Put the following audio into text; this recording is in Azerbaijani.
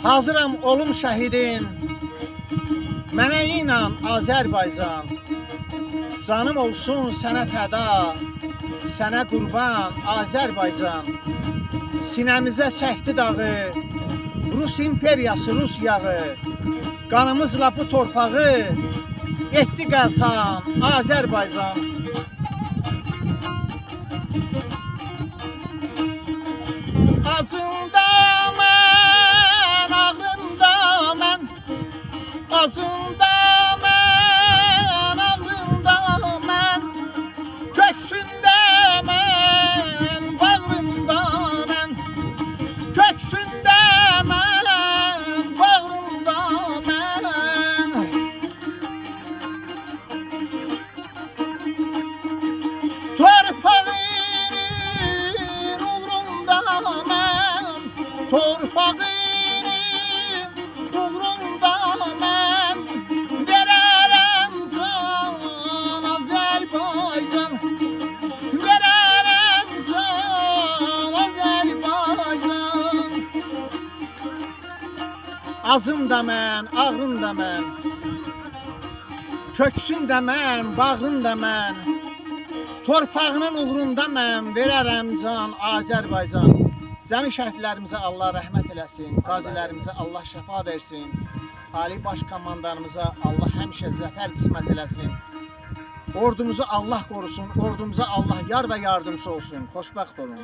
Hazıram olum şəhidin, mənə inan Azərbaycan. Canım olsun sənə fəda, sənə qurban Azərbaycan. Sinəmizə çəkdi dağı, Rus imperiyası, Rus yağı. Qanımızla bu torpağı etdi qəltan Azərbaycan. Acında mən, ağrında mən, acında mən, ağrında mən, köksündə mən, bağrında mən, köksündə mən, bağrında mən. Torpağın uğrunda mən, torpağın uğrunda mən verərəm can Azərbaycan, verərəm can Azərbaycan. Azında mən, ağrında mən, köksündə mən, bağında mən, torpağının uğrunda mən verərəm can Azərbaycan. Cəmi şəhidlərimizə Allah rəhmət eləsin, qazilərimizə Allah şəfa versin, Ali Baş Komandanımıza Allah həmişə zəfər qismət eləsin. Ordumuzu Allah qorusun, ordumuza Allah yar və yardımcı olsun. Xoşbəxt olun.